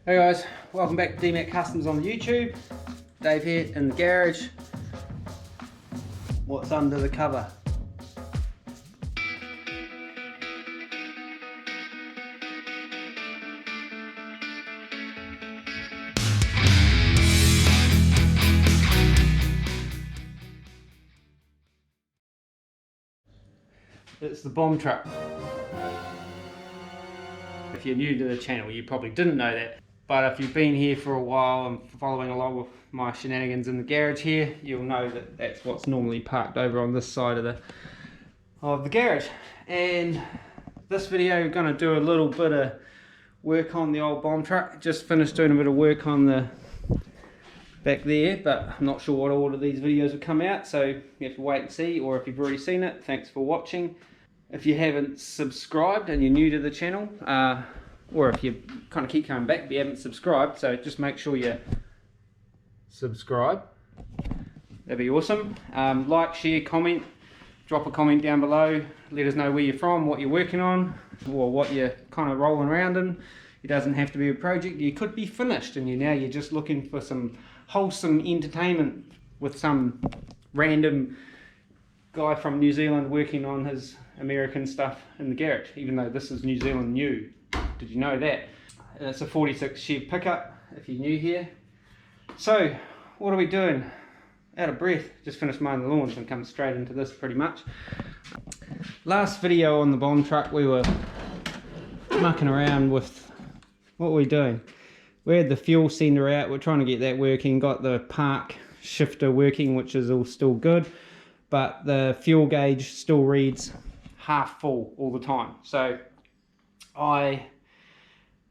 Hey guys, welcome back to DMAC Customs on YouTube. Dave here in the garage. What's under the cover? It's the bomb truck. If you're new to the channel, you probably didn't know that. But if you've been here for a while and following along with my shenanigans in the garage here, you'll know that that's what's normally parked over on this side of the garage. And this video, we're going to do a little bit of work on the old bomb truck. Just finished doing a bit of work on the back there, but I'm not sure what order these videos will come out, so you have to wait and see. Or if you've already seen it, thanks for watching. If you haven't subscribed and you're new to the channel, or if you kind of keep coming back but you haven't subscribed, so just make sure you subscribe. That'd be awesome. Like, share, comment, drop a comment down below. Let us know where you're from, what you're working on, or what you're kind of rolling around in. It doesn't have to be a project. You could be finished and you're just looking for some wholesome entertainment with some random guy from New Zealand working on his American stuff in the garage, even though this is New Zealand new. Did you know that? And it's a 46 Chevy Pickup, if you're new here. So, what are we doing? Out of breath, just finished mowing the lawns and come straight into this pretty much. Last video on the bomb truck, we were mucking around with, what were we doing? We had the fuel sender out, we're trying to get that working, got the park shifter working, which is all still good, but the fuel gauge still reads half full all the time. So I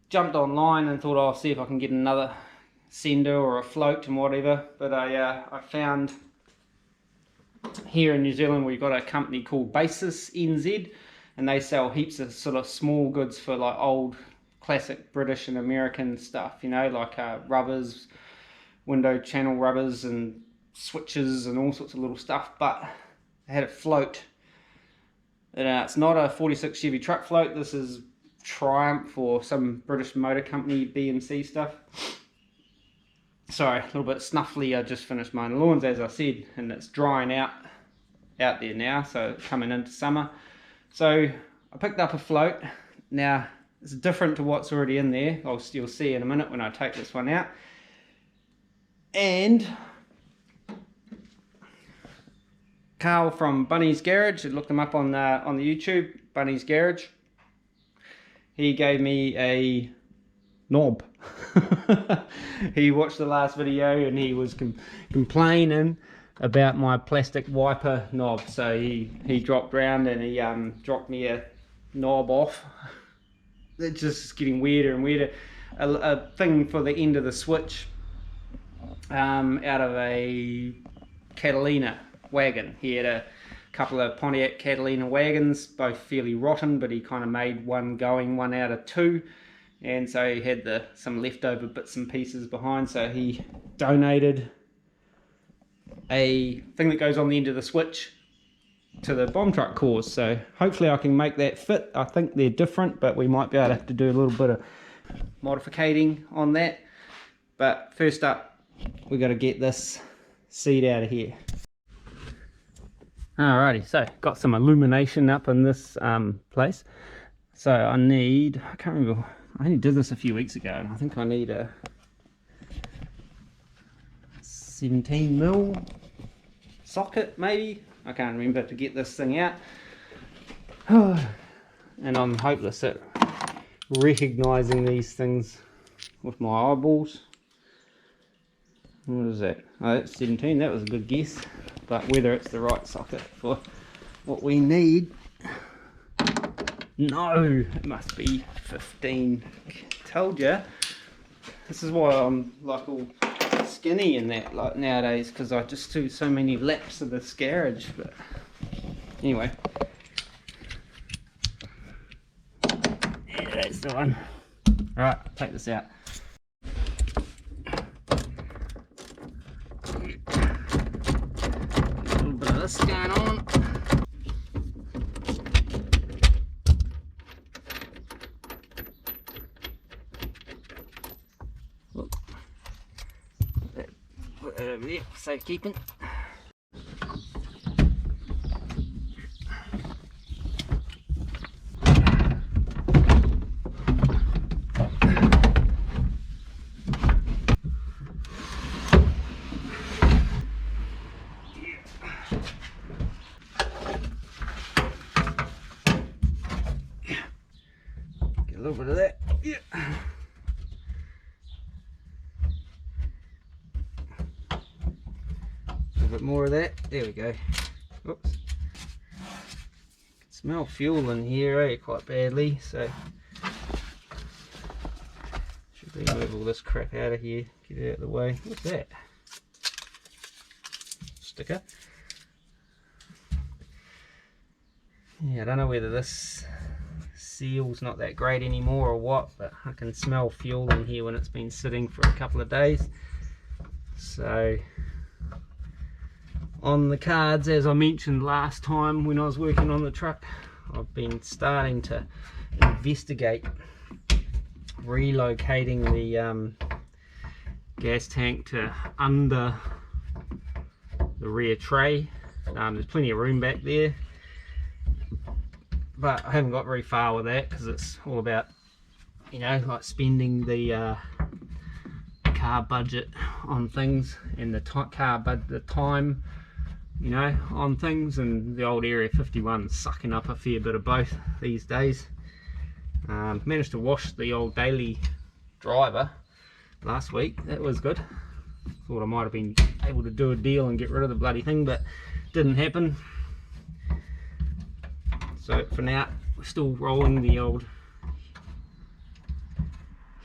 jumped online and thought I'll see if I can get another sender or a float and whatever, but I found here in New Zealand we've got a company called Basis NZ, and they sell heaps of sort of small goods for like old classic British and American stuff, you know, like rubbers, window channel rubbers and switches and all sorts of little stuff. But they had a float, and it's not a 46 Chevy truck float. This is Triumph or some British motor company BMC stuff. Sorry, a little bit snuffly. I just finished mowing the lawns, as I said, and it's drying out there now, so it's coming into summer. So I picked up a float. Now it's different to what's already in there. You'll see in a minute when I take this one out. And Carl from Bunny's Garage, I looked him up on the YouTube, Bunny's Garage. He gave me a knob. He watched the last video and he was complaining about my plastic wiper knob. So he dropped round and he dropped me a knob off. It's just getting weirder and weirder. A thing for the end of the switch out of a Catalina wagon. He had a couple of Pontiac Catalina wagons, both fairly rotten, but he kind of made one going, one out of two, and so he had some leftover bits and pieces behind, so he donated a thing that goes on the end of the switch to the bomb truck cores. So hopefully I can make that fit. I think they're different, but we might be able to have to do a little bit of modificating on that. But first up, we got to get this seat out of here. Alrighty, so got some illumination up in this place. So I can't remember, I only did this a few weeks ago, and I think I need a 17mm socket maybe. I can't remember, to get this thing out. And I'm hopeless at recognizing these things with my eyeballs. What is that? Oh, that's 17. That was a good guess, but whether it's the right socket for what we need, no, it must be 15. Told ya. This is why I'm like all skinny and that, like nowadays, because I just do so many laps of this garage. But anyway, yeah, that's the one. All right, take this out. A little bit of this going on. Put that over there, safekeeping. Get a little bit of that. Yeah. Bit more of that. There we go. Oops. Can smell fuel in here, quite badly. So should we move all this crap out of here? Get it out of the way. What's that? Sticker. Yeah, I don't know whether this seal's not that great anymore or what, but I can smell fuel in here when it's been sitting for a couple of days. So on the cards, as I mentioned last time when I was working on the truck, I've been starting to investigate relocating the gas tank to under the rear tray. There's plenty of room back there, but I haven't got very far with that because it's all about, you know, like spending the car budget on things and the time, you know, on things, and the old Area 51's sucking up a fair bit of both these days. Managed to wash the old daily driver last week. That was good. Thought I might have been able to do a deal and get rid of the bloody thing, but didn't happen. So for now, we're still rolling the old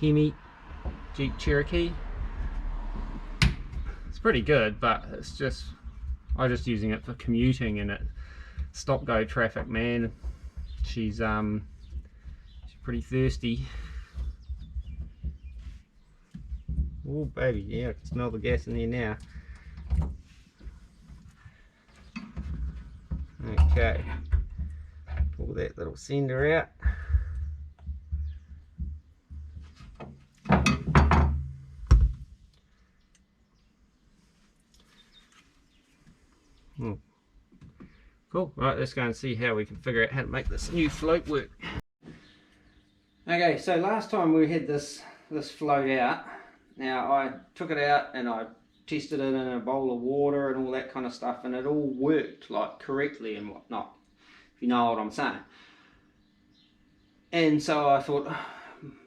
Hemi Jeep Cherokee. It's pretty good, but it's just, I'm just using it for commuting, and it stop go traffic, man. She's pretty thirsty. Oh baby, yeah, I can smell the gas in there now. Okay, pull that little sender out. Cool. Right, let's go and see how we can figure out how to make this new float work. Okay, so last time we had this float out. Now I took it out and I tested it in a bowl of water and all that kind of stuff, and it all worked like correctly and whatnot, if you know what I'm saying. And so I thought,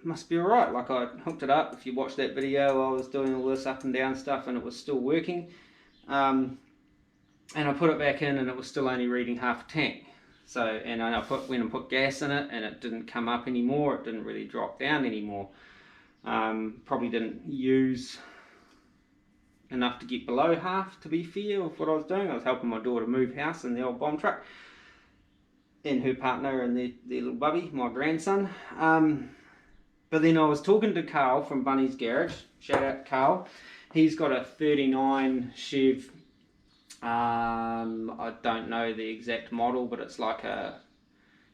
must be alright. Like, I hooked it up. If you watched that video, I was doing all this up and down stuff and it was still working. And I put it back in and it was still only reading half a tank. So, and I went and put gas in it and it didn't come up anymore. It didn't really drop down anymore. Probably didn't use enough to get below half, to be fair, of what I was doing. I was helping my daughter move house in the old bomb truck, and her partner and their little bubby, my grandson. But then I was talking to Carl from Bunny's Garage. Shout out to Carl. He's got a 39 Chev. I don't know the exact model, but it's like a,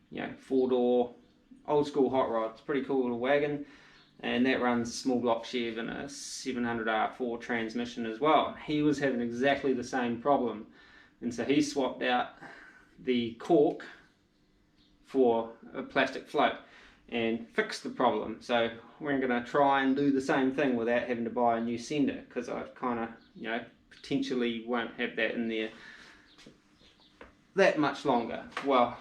you know, 4-door old school hot rod. It's a pretty cool little wagon, and that runs small block Chev and a 700R4 transmission as well. He was having exactly the same problem, and so he swapped out the cork for a plastic float and fixed the problem. So we're going to try and do the same thing without having to buy a new sender, because I kind of, you know, potentially won't have that in there that much longer. Well,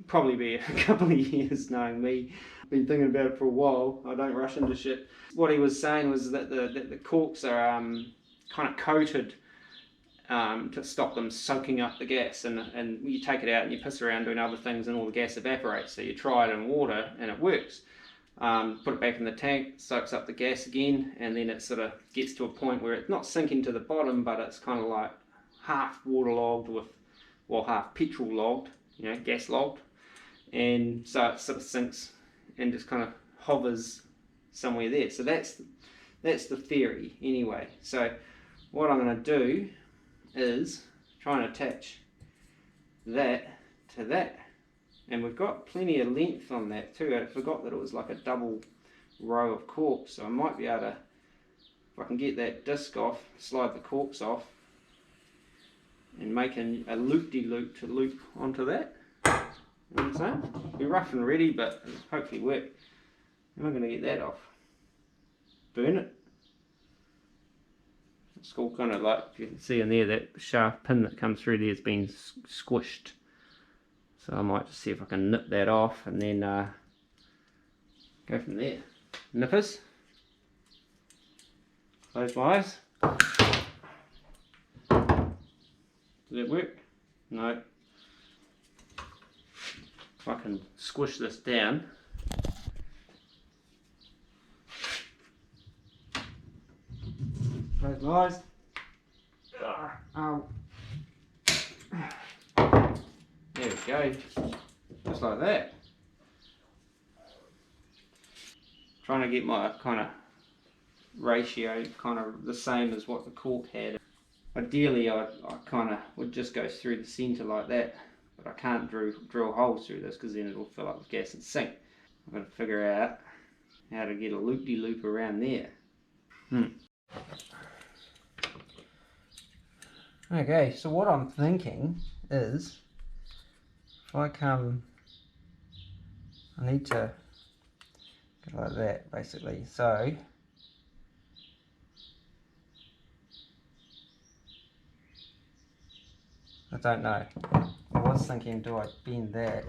probably be a couple of years, knowing me. Been thinking about it for a while. I don't rush into shit. What he was saying was that the corks are kind of coated to stop them soaking up the gas, and you take it out and you piss around doing other things and all the gas evaporates. So you try it in water and it works. Put it back in the tank, soaks up the gas again, and then it sort of gets to a point where it's not sinking to the bottom, but it's kind of like half waterlogged with, well, half petrol logged, you know, gas logged, and so it sort of sinks and just kind of hovers somewhere there. So that's the theory anyway. So what I'm going to do is try and attach that to that. And we've got plenty of length on that too. I forgot that it was like a double row of corks, so I might be able to if I can get that disc off, slide the corks off, and make a loop-de-loop to loop onto that. You know what I'm saying? It'll be rough and ready, but hopefully work. And I'm going to get that off. Burn it. It's all kind of like, you can see in there, that shaft pin that comes through there has been squished. So I might just see if I can nip that off and then go from there. Nippers. Close my eyes. Did it work? No. If I can squish this down. Close my eyes. Ow. There we go. Just like that. Trying to get my kind of ratio kind of the same as what the cork had. Ideally I kind of would just go through the centre like that, but I can't drill holes through this because then it'll fill up with gas and sink. I've got to figure out how to get a loop-de-loop around there. Okay, so what I'm thinking is, if I come, I need to go like that basically, so I don't know. I was thinking, do I bend that?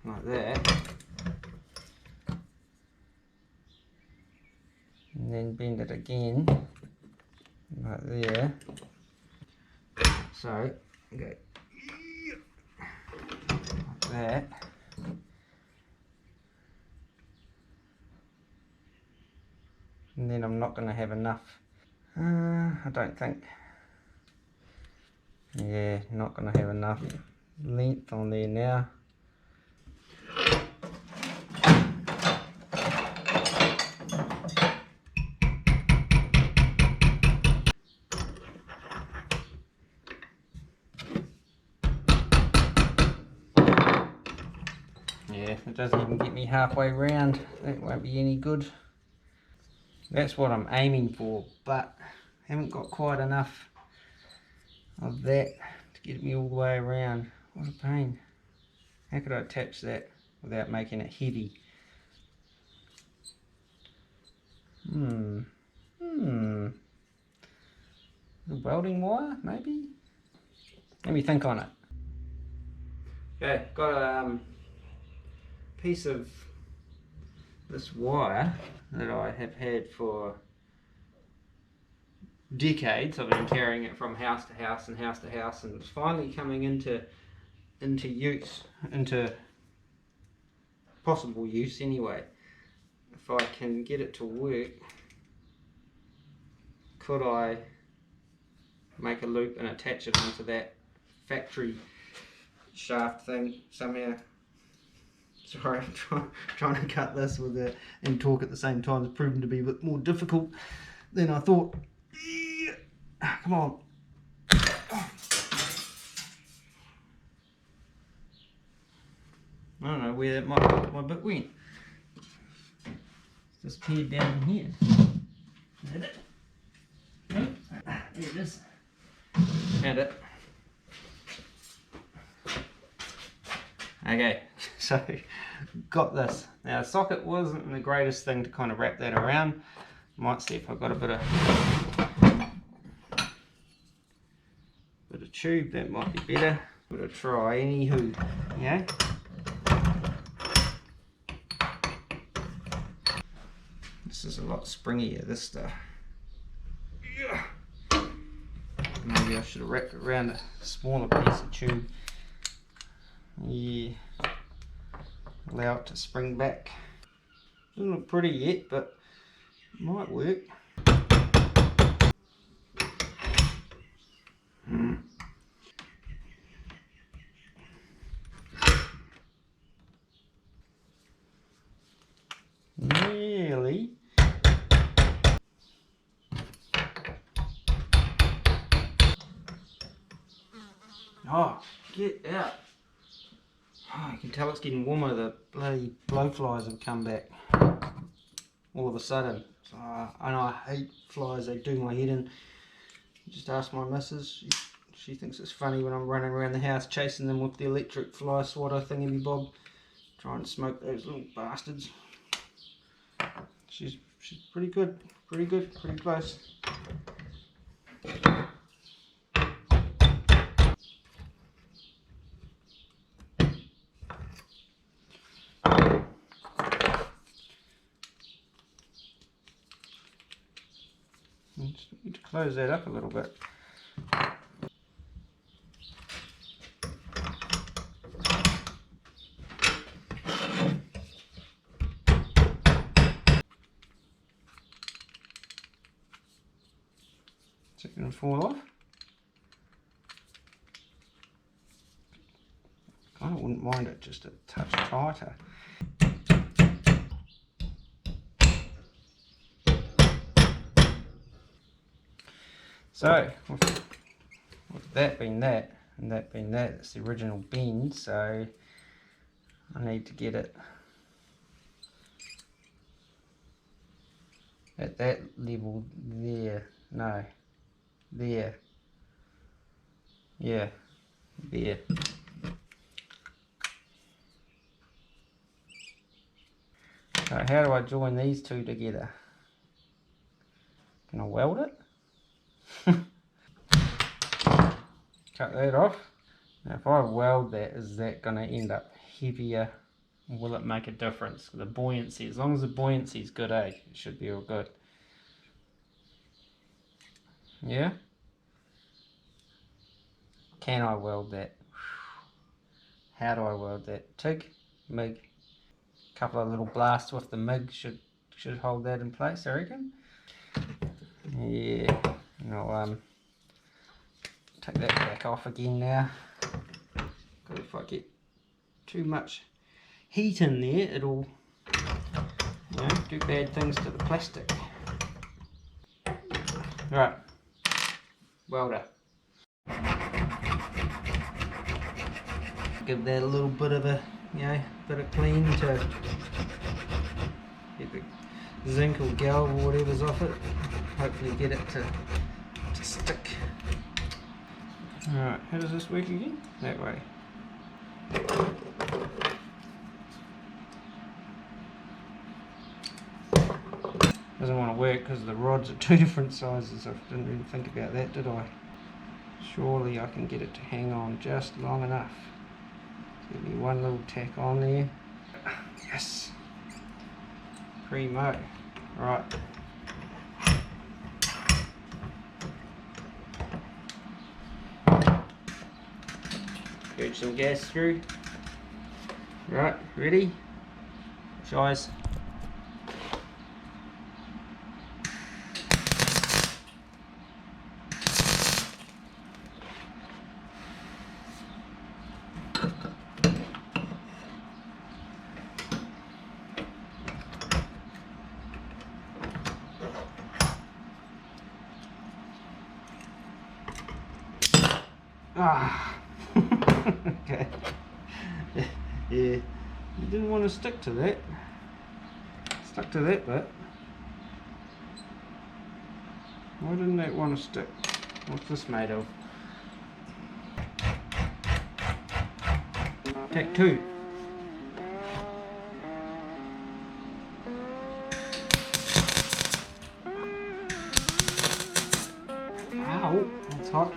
Like that. And then bend it again. Like there. So, go like that. And then I'm not going to have enough. I don't think. Yeah, not going to have enough length on there now. Yeah, if it doesn't even get me halfway round, that won't be any good. That's what I'm aiming for, but haven't got quite enough of that to get me all the way around. What a pain. How could I attach that without making it heavy? The welding wire, maybe? Let me think on it. Okay, got a piece of this wire that I have had for decades. I've been carrying it from house to house and house to house, and it's finally coming into use, into possible use anyway. If I can get it to work, could I make a loop and attach it onto that factory shaft thing somehow? Sorry, I'm trying to cut this with it and talk at the same time. It's proven to be a bit more difficult than I thought. Come on. I don't know where my bit went. It's disappeared down in here. Is that it? Nope. There it is. Found it. Okay, so got this. Now the socket wasn't the greatest thing to kind of wrap that around. Might see if I've got a bit of tube, that might be better. Give it a try anywho, yeah. This is a lot springier, this stuff. Maybe I should have wrapped it around a smaller piece of tube. Yeah, allow it to spring back. Doesn't look pretty yet, but it might work. Really? Oh, get out. Oh, I can can tell it's getting warmer. The bloody blowflies have come back all of a sudden. So, and I hate flies, they do my head in. Just ask my missus, she thinks it's funny when I'm running around the house chasing them with the electric fly swatter thingy bob, trying to smoke those little bastards. She's pretty good, pretty close. Just need to close that up a little bit. Is it going to fall off? I wouldn't mind it just a touch tighter. So, with that being that, and that being that, it's the original bend, so I need to get it at that level there. No, there. Yeah, there. So how do I join these two together? Can I weld it? Cut that off. Now if I weld that, is that going to end up heavier? Or will it make a difference? The buoyancy, as long as the buoyancy is good, it should be all good. Yeah? Can I weld that? How do I weld that? TIG, MIG. A couple of little blasts with the MIG should hold that in place, I reckon. Yeah. I'll take that back off again now. Because if I get too much heat in there, it'll do bad things to the plastic. Right, welder. Give that a little bit of a bit of clean to get the zinc or galv or whatever's off it. Hopefully get it to stick. Alright, how does this work again? That way. Doesn't want to work because the rods are two different sizes. I didn't really think about that, did I? Surely I can get it to hang on just long enough. Give me one little tack on there. Yes! Primo. Right. Purge some gas through. Right, ready? Guys. Ah, okay. Yeah, you didn't want to stick to that. Stuck to that bit. Why didn't that want to stick? What's this made of? Take two. Ow, that's hot.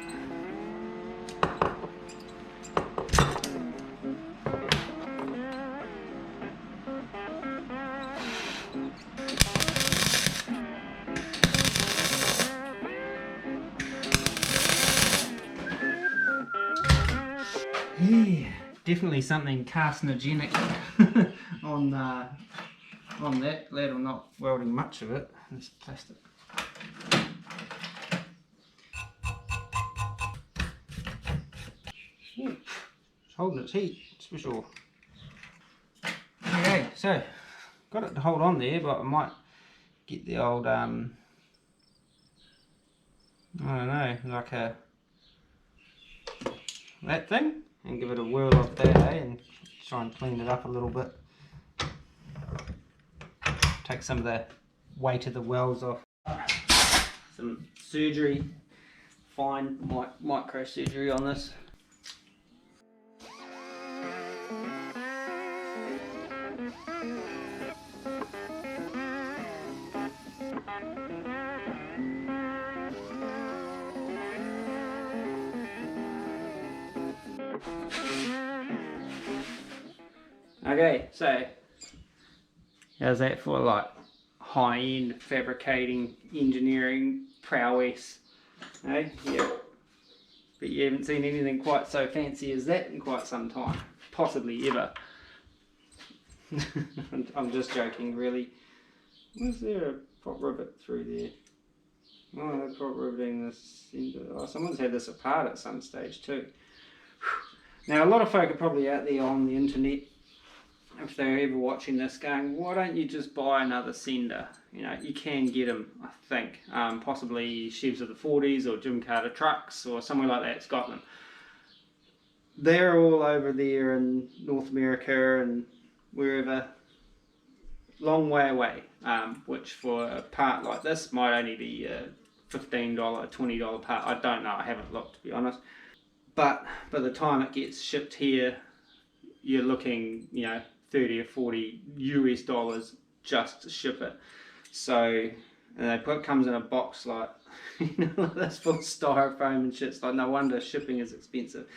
Yeah, definitely something carcinogenic on that. Glad I'm not welding much of it. It's plastic. Ooh, it's holding its heat, that's for sure. Okay, so got it to hold on there, but I might get the old I don't know, like that thing, and give it a whirl of that, and try and clean it up a little bit. Take some of the weight of the welds off. Some surgery, fine micro surgery on this. Okay, so how's that for like high-end fabricating, engineering prowess? Hey, yeah. But you haven't seen anything quite so fancy as that in quite some time, possibly ever. I'm just joking, really. Was there a prop rivet through there? Oh, they're prop riveting this into. Oh, someone's had this apart at some stage too. Now, a lot of folk are probably out there on the internet, if they're ever watching this, going, why don't you just buy another sender? You know, you can get them, I think, possibly Chevs of the 40s or Jim Carter trucks or somewhere like that. It's got them. They're all over there in North America and wherever, long way away, which for a part like this might only be a $15, $20 part. I don't know, I haven't looked, to be honest. But by the time it gets shipped here, you're looking, you know, 30 or 40 US dollars just to ship it. So, and they put, comes in a box like, you know, this full styrofoam and shit. It's like, no wonder shipping is expensive.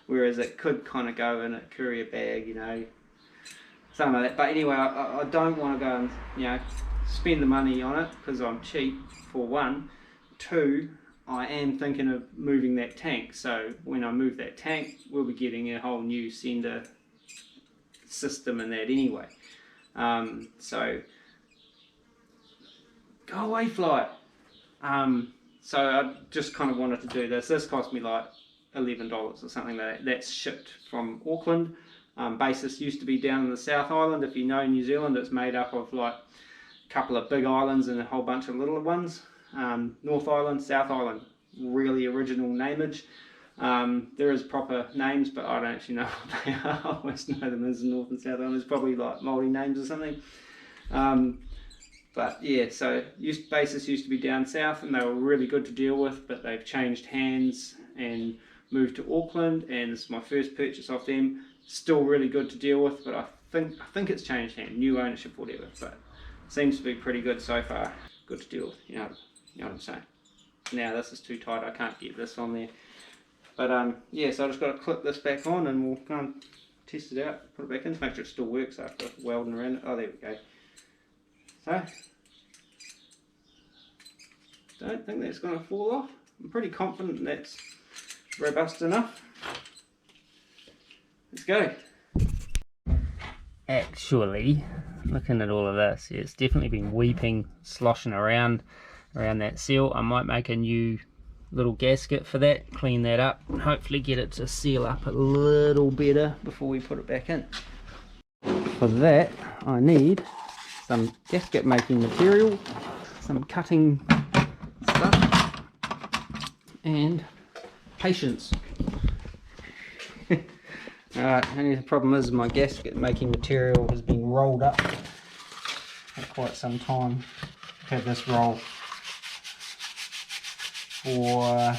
Whereas it could kind of go in a courier bag, you know, something like that. But anyway, I don't want to go and, you know, spend the money on it because I'm cheap, for one. Two, I am thinking of moving that tank. So when I move that tank, we'll be getting a whole new sender system and that anyway. So go away, fly. So I just kind of wanted to do this. This cost me like $11 or something like that. That's shipped from Auckland. Basis used to be down in the South Island. If you know New Zealand, it's made up of like a couple of big islands and a whole bunch of little ones. North Island, South Island, really original nameage. There is proper names, but I don't actually know what they are. I always know them as North and South Island. There's probably like Māori names or something. But yeah, so bases used to be down south and they were really good to deal with, but they've changed hands and moved to Auckland, and this is my first purchase off them. Still really good to deal with, but I think it's changed hands, new ownership, whatever. But seems to be pretty good so far. Good to deal with, you know what I'm saying. Now this is too tight, I can't get this on there. But yeah, so I just got to clip this back on and we'll go and test it out, put it back in, make sure it still works after welding around it. Oh, there we go. So, don't think that's going to fall off. I'm pretty confident that's robust enough. Let's go. Actually, looking at all of this, it's definitely been weeping, sloshing around that seal. I might make a new little gasket for that, clean that up, and hopefully get it to seal up a little better before we put it back in. For that, I need some gasket making material, some cutting stuff, and patience. Alright, only the problem is my gasket making material has been rolled up for quite some time. I've had this roll for,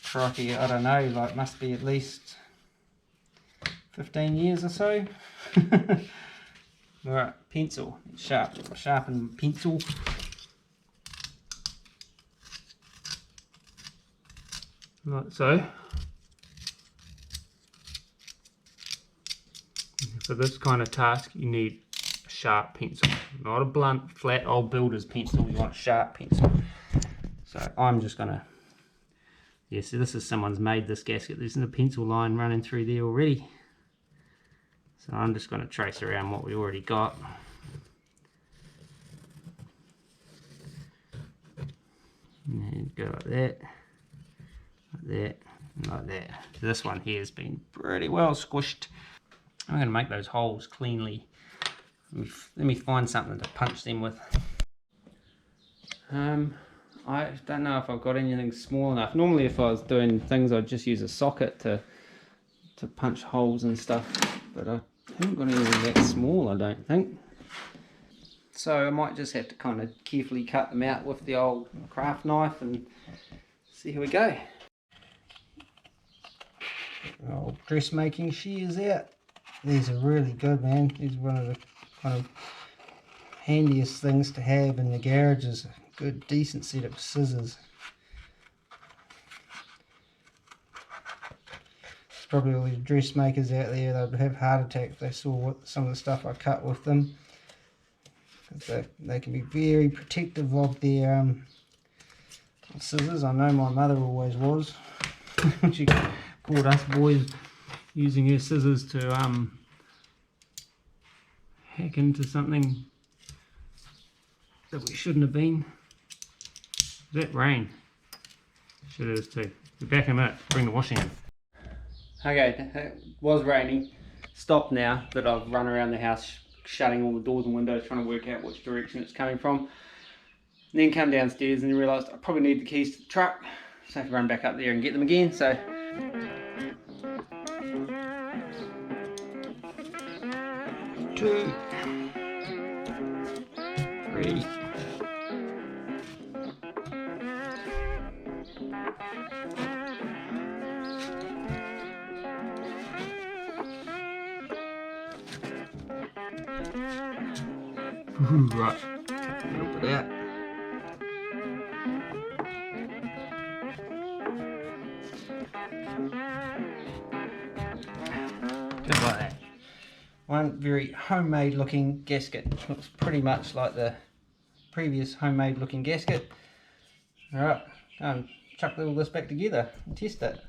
crikey, I don't know, like must be at least 15 years or so. Alright, pencil, sharpen pencil. Like so. For this kind of task you need a sharp pencil, not a blunt, flat old builder's pencil. You want a sharp pencil. So I'm just gonna, yeah, so this is someone's made this gasket. There's a pencil line running through there already. So I'm just gonna trace around what we already got. And go like that, and like that. So this one here has been pretty well squished. I'm going to make those holes cleanly. Let me find something to punch them with. I don't know if I've got anything small enough. Normally if I was doing things I'd just use a socket to to punch holes and stuff, but I haven't got anything that small, I don't think. So I might just have to kind of carefully cut them out with the old craft knife and see how we go. Old dressmaking shears out. These are really good, man. These are one of the kind of handiest things to have in the garage, is a good decent set of scissors. There's probably all these dressmakers out there, they'd have heart attacks if they saw what some of the stuff I cut with them. They can be very protective of their scissors. I know my mother always was. She caught us boys using her scissors to hack into something that we shouldn't have been. Is that rain? Shit, it is too. We're back in a minute. Bring the washing in. Okay, it was raining. Stopped now, but I've run around the house shutting all the doors and windows, trying to work out which direction it's coming from. And then come downstairs and realised I probably need the keys to the truck, so I have to run back up there and get them again. So 2, 3. Right, help it out. Just like that. One very homemade looking gasket. Looks pretty much like the previous homemade looking gasket. Alright, chuck all this back together and test it.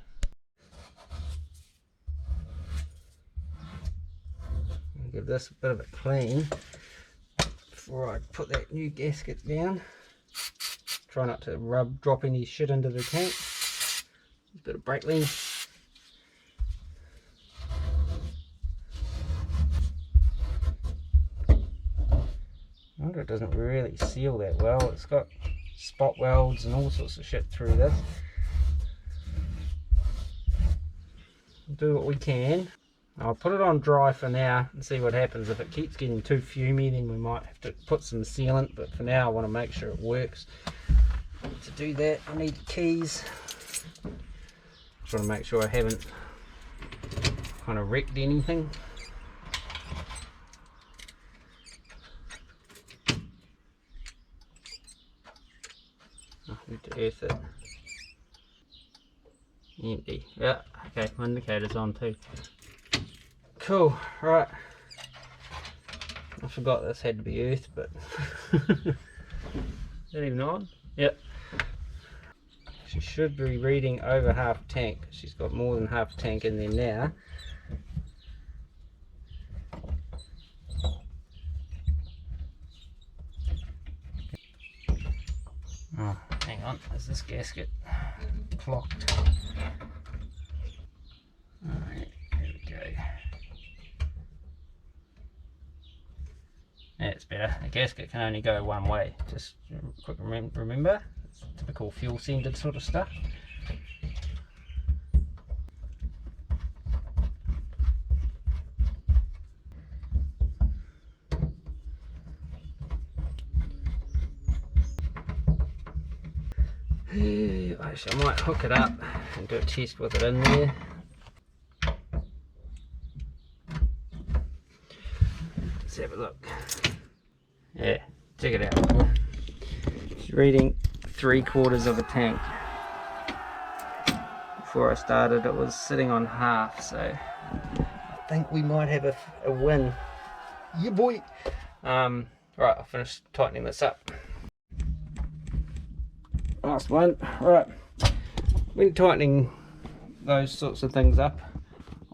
Give this a bit of a clean before I put that new gasket down. Try not to drop any shit into the tank. A bit of brake clean. I wonder it doesn't really seal that well. It's got spot welds and all sorts of shit through this. We'll do what we can. I'll put it on dry for now and see what happens. If it keeps getting too fumey, then we might have to put some sealant, but for now I want to make sure it works. To do that I need the keys. Just want to make sure I haven't kind of wrecked anything. I need to earth it. Empty. Yeah, okay, my indicator's on too. Cool, right. I forgot this had to be earthed, but is that even on? Yep. She should be reading over half a tank. She's got more than half a tank in there now. Oh, hang on, is this gasket clocked? Alright, here we go. That's better. The gasket can only go one way. Just quick remember, it's typical fuel sended sort of stuff. Actually, I might hook it up and do a test with it in there. Let's have a look. Yeah, check it out. It's reading 3/4 of a tank. Before I started it was sitting on half, so I think we might have a win. Yeah boy! Right, I'll finish tightening this up. Last one. Right, when tightening those sorts of things up,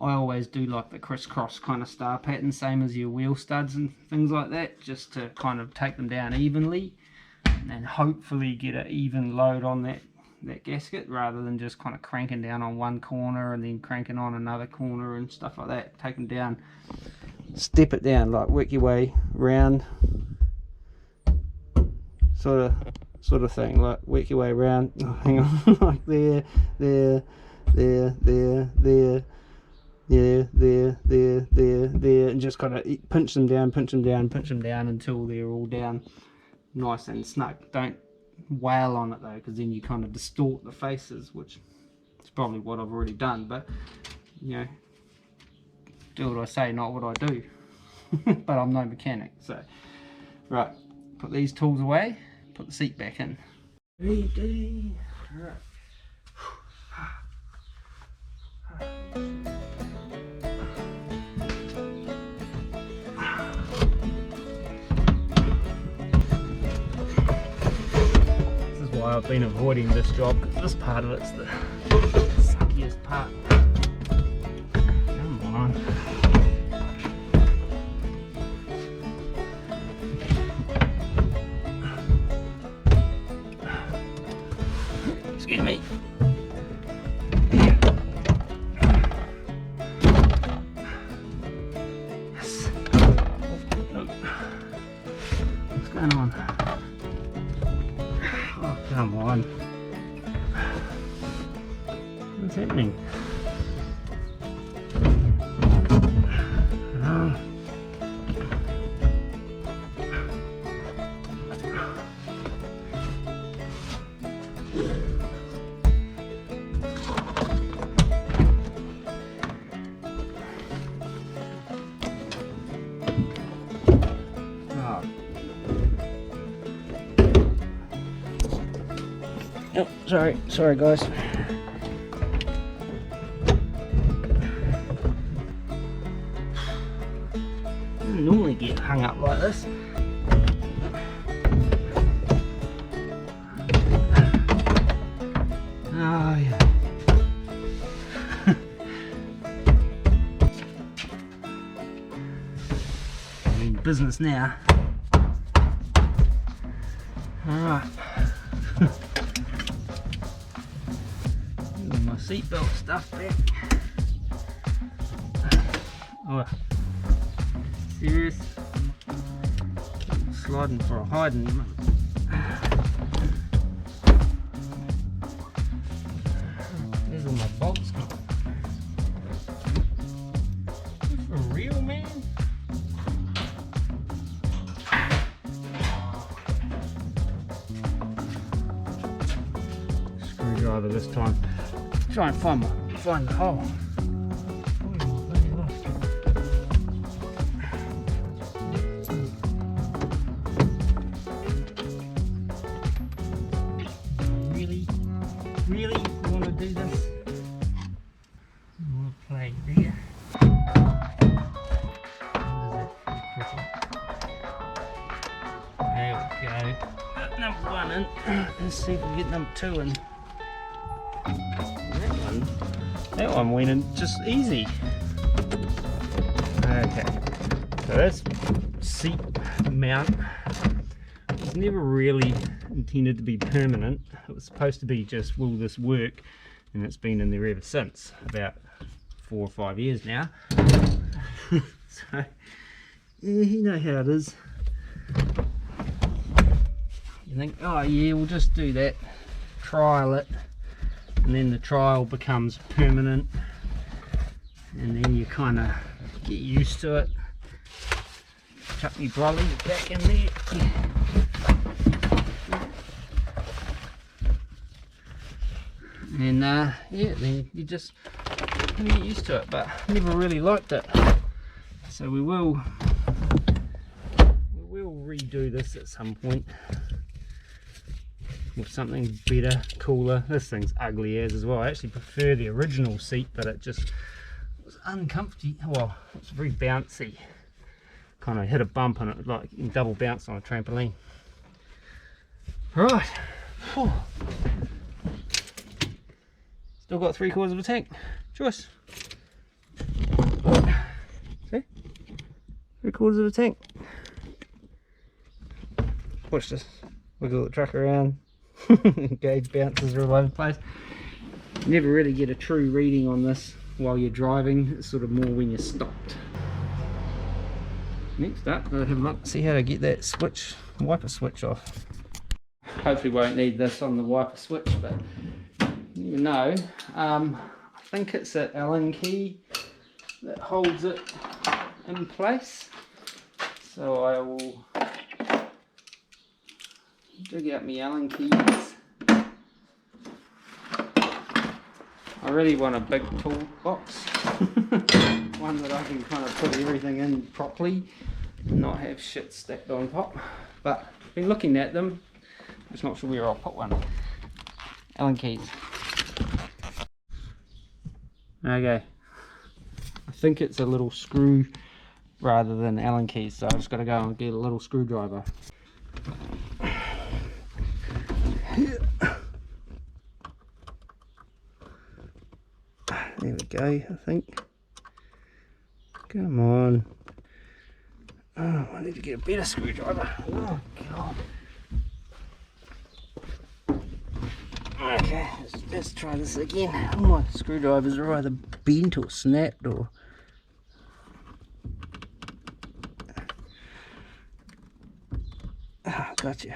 I always do like the crisscross kind of star pattern, same as your wheel studs and things like that, just to kind of take them down evenly and hopefully get an even load on that gasket, rather than just kind of cranking down on one corner and then cranking on another corner and stuff like that. Take them down, step it down, like work your way round, sort of thing, like work your way around. Oh, hang on, like there, there, and just kind of pinch them down until they're all down nice and snug. Don't wail on it though, because then you kind of distort the faces, which is probably what I've already done, but you know, do what I say, not what I do. But I'm no mechanic, so right, put these tools away, put the seat back in. Ready. Right. This is why I've been avoiding this job, because this part of it's the suckiest part. Come on. Excuse me. Yes. Oh, what's going on? Oh, come on. What's happening? Oh. Oh, sorry guys. I don't normally get hung up like this. Oh yeah. I'm in business now. Alright. My seatbelt stuff back. Oh, serious? Sliding for a hiding. There's all my bolts gone. For real, man? Screwdriver this time. Try and find the hole. Really, you want to do this? You want to play there? There we go. Got number one in. Let's see if we get number two in. That one went in just easy. Okay, so this seat mount was never really intended to be permanent. It was supposed to be just, will this work? And it's been in there ever since, about 4 or 5 years now. So, yeah, you know how it is. You think, oh yeah, we'll just do that, trial it. And then the trial becomes permanent, and then you kind of get used to it. Chuck your brolly back in there. And yeah, then you just get used to it, but I never really liked it. So we will redo this at some point. With something better, cooler. This thing's ugly as well. I actually prefer the original seat, but it just was uncomfortable. Well, it's very bouncy. Kind of hit a bump on it, like you can double bounce on a trampoline. Right. Whew. Still got 3/4 of a tank. Choice. See? 3/4 of a tank. Watch this. Wiggle the truck around. Gauge bounces are all over the place. You never really get a true reading on this while you're driving. It's sort of more when you're stopped. Next up, I'll have a look, see how to get that switch, wiper switch off. Hopefully won't need this on the wiper switch, but you never know. I think it's an Allen key. that holds it in place. So I will dig out my Allen keys. I really want a big toolbox, one that I can kind of put everything in properly and not have shit stacked on top. But I've been looking at them, just not sure where I'll put one. Allen keys. Okay, I think it's a little screw rather than Allen keys, so I just got to go and get a little screwdriver. There we go, I think. Come on. Oh, I need to get a better screwdriver. Oh, God. Okay, let's try this again. All my screwdrivers are either bent or snapped or... Ah, gotcha.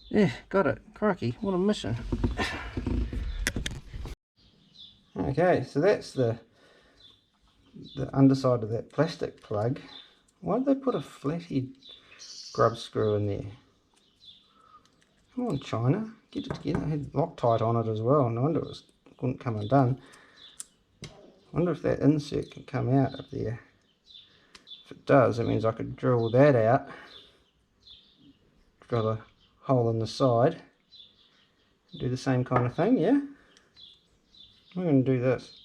Yeah, got it. Crikey, what a mission. Okay, so that's the underside of that plastic plug. Why did they put a flathead grub screw in there? Come on, China, get it together. It had Loctite on it as well. No wonder it wouldn't come undone. I wonder if that insert can come out of there. If it does, it means I could drill that out, drill a hole in the side, do the same kind of thing, yeah? I'm going to do this.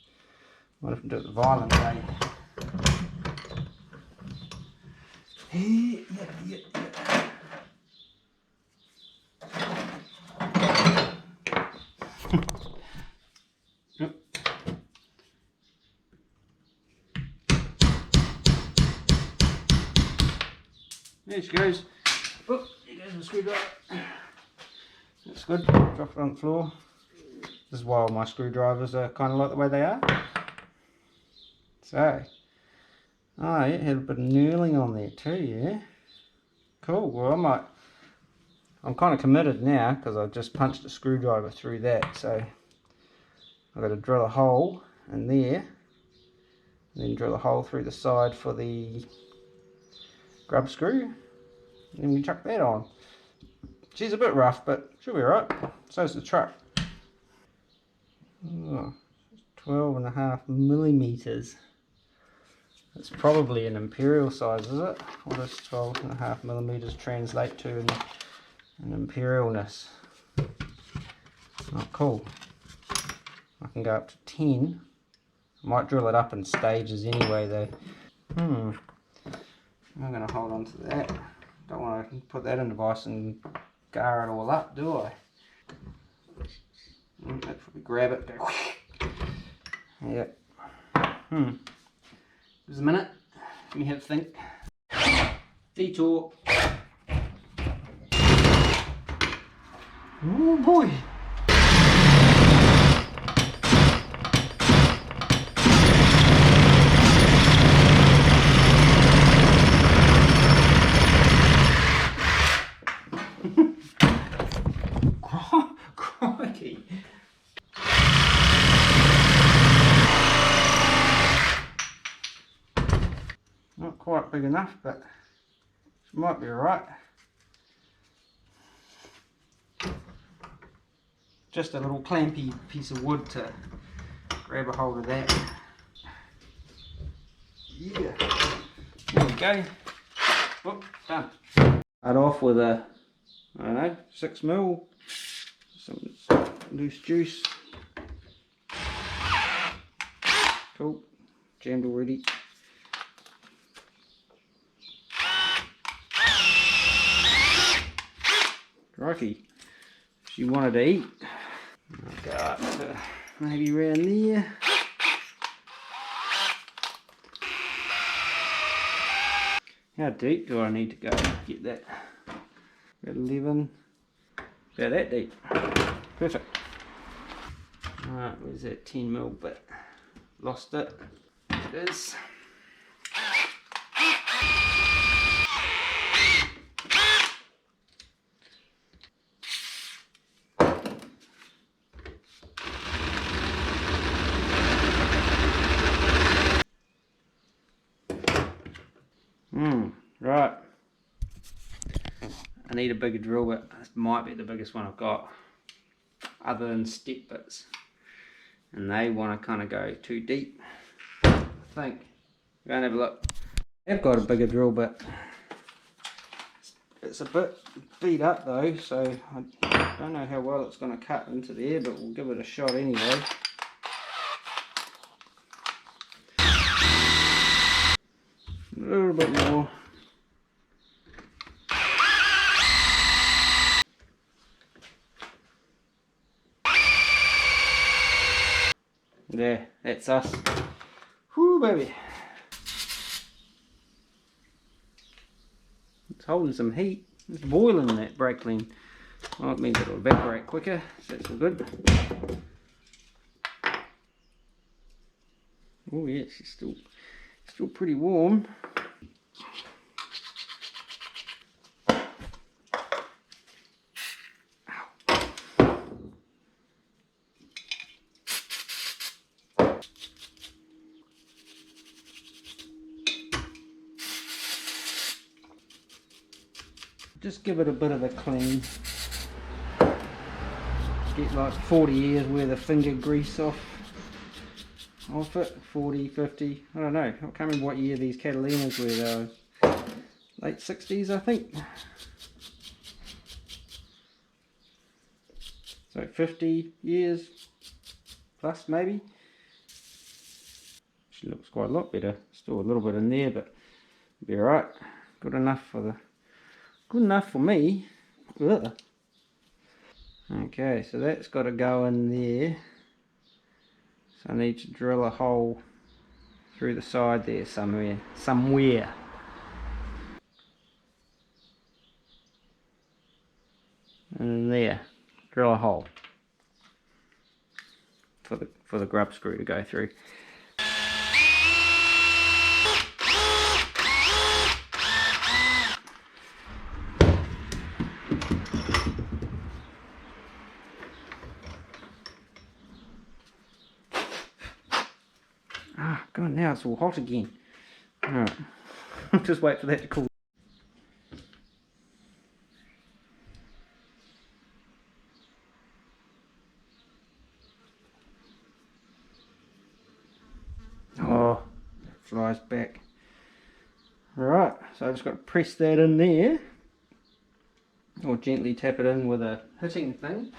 What if I do it the violent way? Yeah. Yep. There she goes. Oh, there goes the screwdriver. That's good. Drop it on the floor. This is why all my screwdrivers are kind of like the way they are. So, oh, it had a bit of knurling on there too, yeah. Cool. Well, I'm kind of committed now because I've just punched a screwdriver through that. So I've got to drill a hole in there, and then drill a hole through the side for the grub screw, and then we chuck that on. She's a bit rough, but she'll be alright. So's the truck. Oh, 12.5 millimeters. It's probably an imperial size, is it? What does 12.5 millimeters translate to in imperialness? Oh, cool. I can go up to 10. I might drill it up in stages anyway, though. I'm going to hold on to that. Don't want to put that in the vise and gar it all up, do I? Let's probably grab it. Go. Yep. Just a minute. Let me have a think. Detour. Oh boy. Crikey. Not quite big enough, but it might be alright. Just a little clampy piece of wood to grab a hold of that. Yeah. There we go. Whoop, done. Start off with a, I don't know, 6mm, some loose juice. Cool, jammed already. Crikey, she wanted to eat. I'll go up to maybe around there. How deep do I need to go to get that? About 11. About that deep. Perfect. Alright, where's that 10mm bit? Lost it. There it is. Right. I need a bigger drill bit. This might be the biggest one I've got, other than step bits. And they want to kind of go too deep, I think. Go and have a look. I've got a bigger drill bit. It's a bit beat up though, so I don't know how well it's going to cut into there, but we'll give it a shot anyway. A little bit more. There, that's us. Whoo, baby. It's holding some heat. It's boiling, that brake clean. Well, it means it'll evaporate quicker, so that's all good. Oh yeah, she's still pretty warm. Just give it a bit of a clean. Get like 40 years worth of finger grease off it. 40, 50, I don't know. I can't remember what year these Catalinas were though. Late 60s I think. So 50 years plus maybe. She looks quite a lot better. Still a little bit in there, but it'll be alright. Good enough for me. Ugh. Okay, so that's got to go in there. So I need to drill a hole through the side there somewhere. And there, drill a hole for the grub screw to go through. Ah, God, now it's all hot again. Alright, just wait for that to cool. Oh, it flies back. Right, so I've just got to press that in there, or gently tap it in with a hitting thing.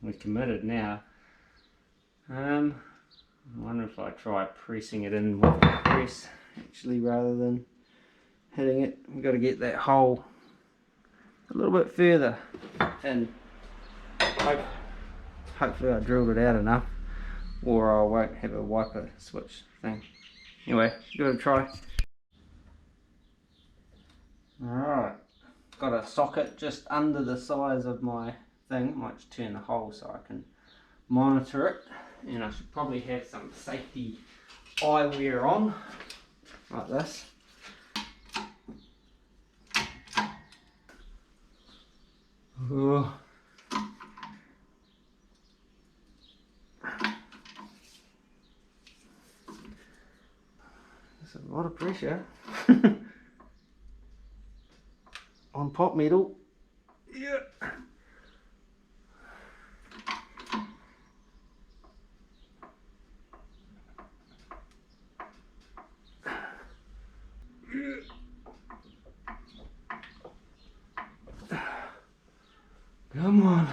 We're committed now. I wonder if I try pressing it in with the press actually rather than hitting it. We've got to get that hole a little bit further in. Hopefully I drilled it out enough, or I won't have a wiper switch thing. Anyway, give it a try. Alright, got a socket just under the size of my thing. Might just turn the hole so I can monitor it, and I should probably have some safety eyewear on like this. Oh. There's a lot of pressure on pot metal. Yeah. Come on.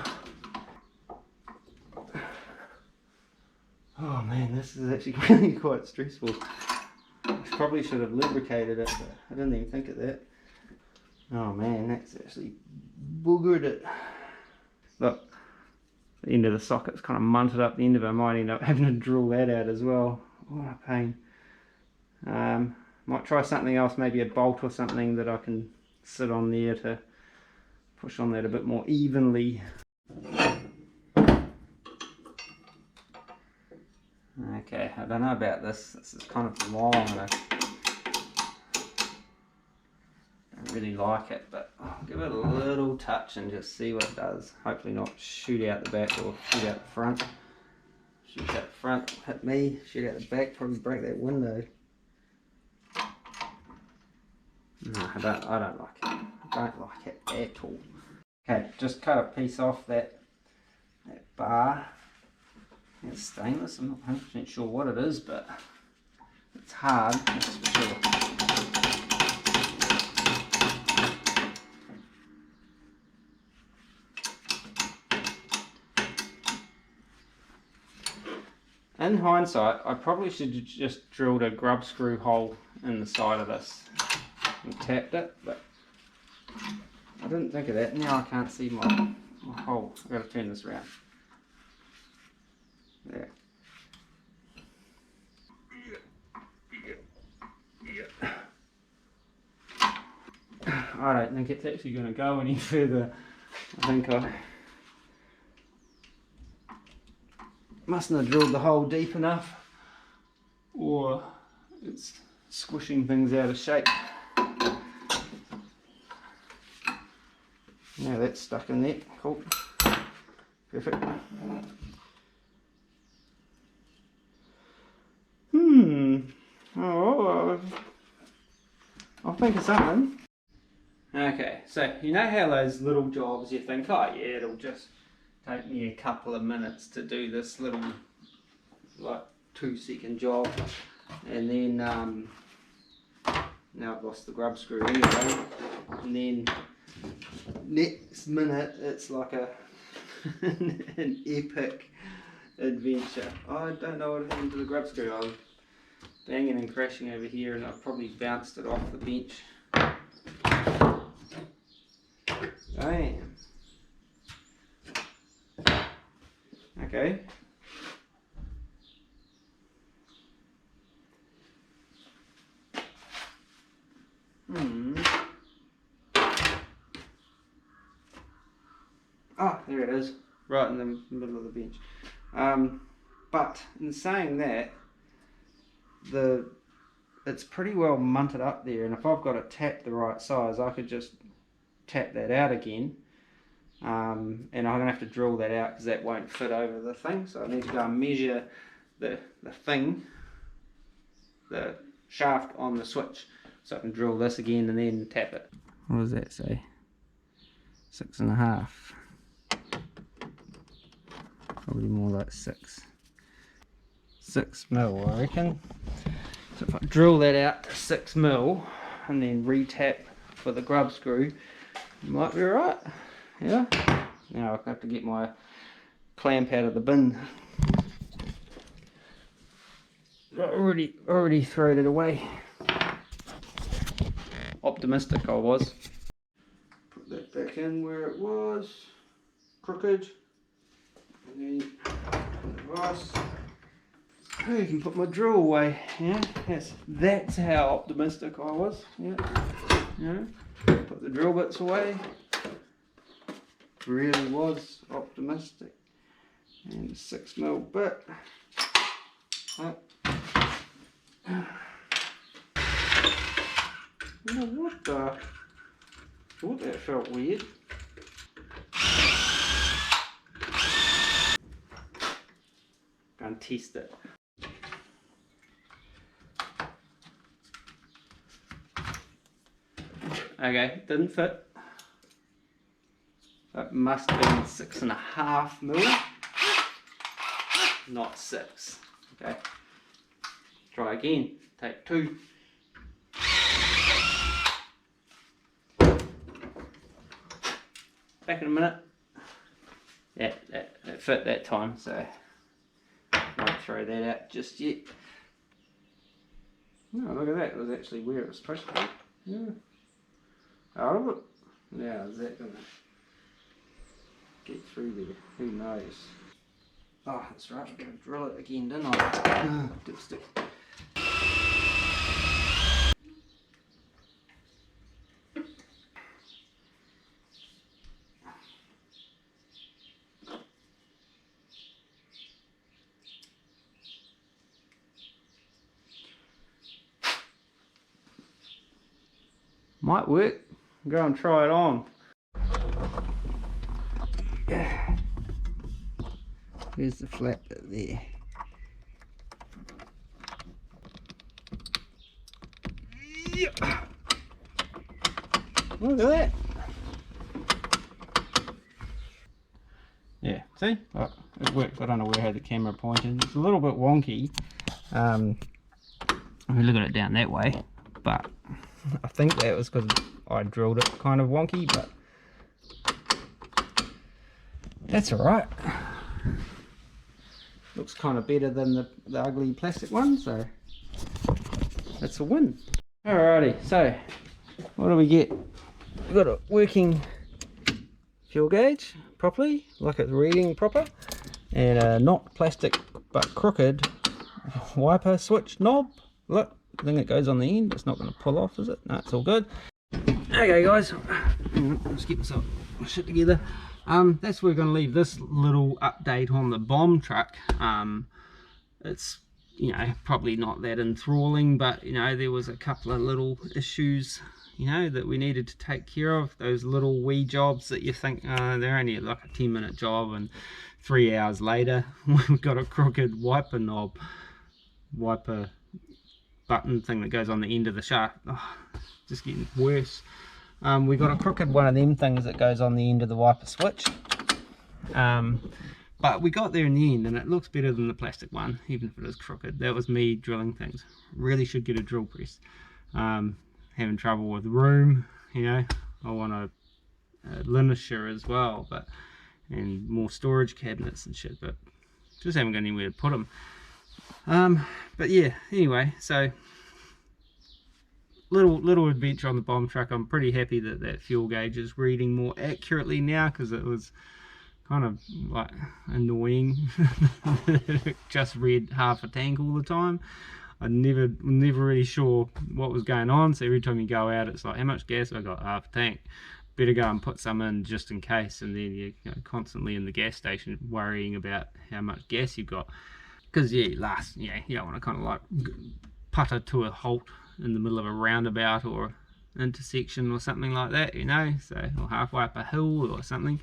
Oh man, this is actually really quite stressful. I probably should have lubricated it, but I didn't even think of that. Oh man, that's actually boogered it. Look, the end of the socket's kind of munted up the end of it. I might end up having to drill that out as well. What a pain. Might try something else, maybe a bolt or something that I can sit on there to push on that a bit more evenly. Okay, I don't know about this. This is kind of long. really like it, but I'll give it a little touch and just see what it does. Hopefully not shoot out the back or shoot out the front. Shoot out the front, hit me, shoot out the back, probably break that window. No, I don't like it. I don't like it at all. Okay, just cut a piece off that bar. It's stainless, I'm not 100% sure what it is, but it's hard, that's for sure. In hindsight, I probably should have just drilled a grub screw hole in the side of this and tapped it, but I didn't think of that. Now I can't see my hole. I've got to turn this around. There. I don't think it's actually going to go any further. I think I mustn't have drilled the hole deep enough, or it's squishing things out of shape. Now that's stuck in there. Cool. Perfect. Oh, I'll think of something. Okay, so you know how those little jobs you think, oh yeah, it'll just take me a couple of minutes to do this little like 2-second job, and then now I've lost the grub screw anyway, and then next minute it's like a an epic adventure. I don't know what happened to the grub screw. I was banging and crashing over here and I probably bounced it off the bench. Damn. Okay. Ah, there it is, right in the middle of the bench. But in saying that, it's pretty well munted up there, and if I've got it tapped the right size, I could just tap that out again, and I'm going to have to drill that out because that won't fit over the thing, so I need to go and measure the shaft on the switch, so I can drill this again and then tap it. What does that say? 6.5. Probably more like 6 mil, I reckon. So if I drill that out to 6 mil and then re-tap for the grub screw, it might be alright. Yeah. Now I'll have to get my clamp out of the bin. I already thrown it away. Optimistic I was. Put that back in where it was. Crooked. And then device. Oh, you can put my drill away. Yeah, that's how optimistic I was. Yeah, yeah. Put the drill bits away. Really was optimistic. And a 6 mil bit. Oh, what the? I thought that felt weird. Go and test it. Okay, didn't fit. That must have been 6.5 mil, not 6. Okay, try again. Take 2. Back in a minute. Yeah, that fit that time, so won't throw that out just yet. Oh, look at that. It was actually where it was supposed to be. Yeah. Out of it. Now, is that going to get through there? Who knows? Oh, that's right. I'm going to drill it again, didn't I? Dipstick. Might work. Go and try it on. There's the flap bit there. Yeah. Look at that. Yeah, see? Oh, it works. I don't know where I had the camera pointed. It's a little bit wonky. We look at it down that way, but I think that was because I drilled it kind of wonky, but that's alright. Looks kind of better than the ugly plastic one, so that's a win. Alrighty, so what do we get? We've got a working fuel gauge properly, like it's reading proper, and a not plastic but crooked wiper switch knob. Look, the thing that goes on the end, it's not going to pull off, is it? No, it's all good. Okay guys, let's get myself shit together. That's where we're going to leave this little update on the bomb truck. It's, you know, probably not that enthralling, but you know, there was a couple of little issues, you know, that we needed to take care of. Those little wee jobs that you think they're only like a 10-minute job, and 3 hours later we've got a crooked wiper knob, wiper button thing that goes on the end of the shaft. Oh, just getting worse. We got a crooked one of them things that goes on the end of the wiper switch, but we got there in the end, and it looks better than the plastic one, even if it is crooked. That was me drilling things. Really should get a drill press. Having trouble with room, you know. I want a linisher as well, but and more storage cabinets and shit, but just haven't got anywhere to put them. But yeah, anyway, so little adventure on the bomb truck. I'm pretty happy that that fuel gauge is reading more accurately now, because it was kind of like annoying. It just read half a tank all the time. I never really sure what was going on, so every time you go out it's like, how much gas have I got? Half a tank. Better go and put some in just in case, and then you're, you know, constantly in the gas station worrying about how much gas you've got. Because yeah, you don't want to kind of like putter to a halt in the middle of a roundabout or intersection or something like that, you know, so, or halfway up a hill or something.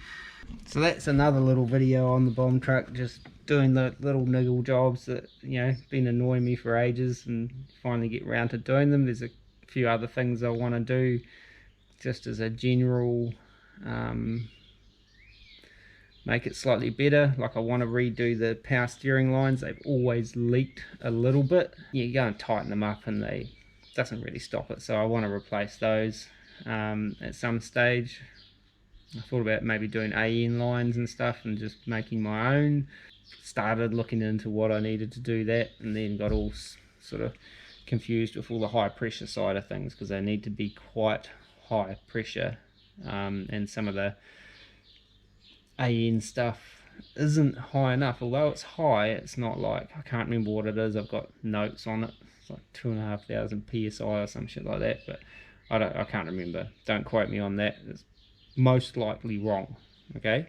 So that's another little video on the bomb truck, just doing the little niggle jobs that, you know, been annoying me for ages, and finally get around to doing them. There's a few other things I want to do just as a general make it slightly better. Like I want to redo the power steering lines. They've always leaked a little bit. You go and tighten them up and they doesn't really stop it, so I want to replace those at some stage. I thought about maybe doing AN lines and stuff and just making my own. Started looking into what I needed to do that, and then got all sort of confused with all the high pressure side of things, because they need to be quite high pressure, and some of the AN stuff isn't high enough. Although it's high, it's not like, I can't remember what it is, I've got notes on it. It's like 2,500 psi or some shit like that, but I can't remember. Don't quote me on that. It's most likely wrong. Okay,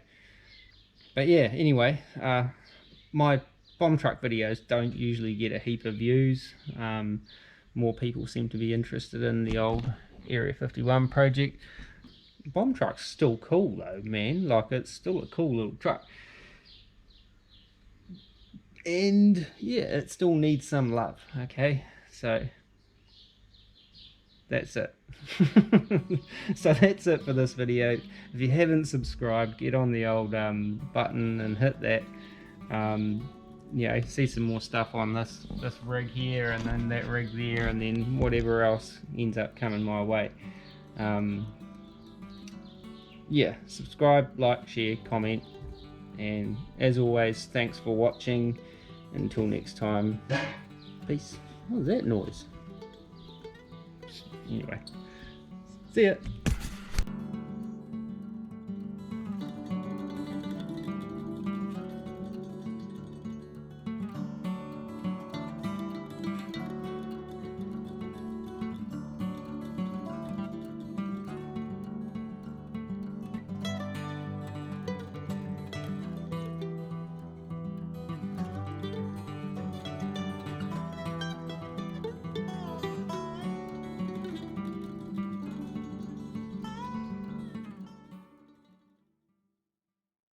but yeah, anyway, my bomb truck videos don't usually get a heap of views. More people seem to be interested in the old Area 51 project. Bomb truck's still cool though, man. Like, it's still a cool little truck, and yeah, it still needs some love. Okay, so that's it. So that's it for this video. If you haven't subscribed, get on the old button and hit that. You know, see some more stuff on this rig here, and then that rig there, and then whatever else ends up coming my way. Yeah, subscribe, like, share, comment, and as always, thanks for watching. Until next time, peace. What was that noise? Anyway, see ya.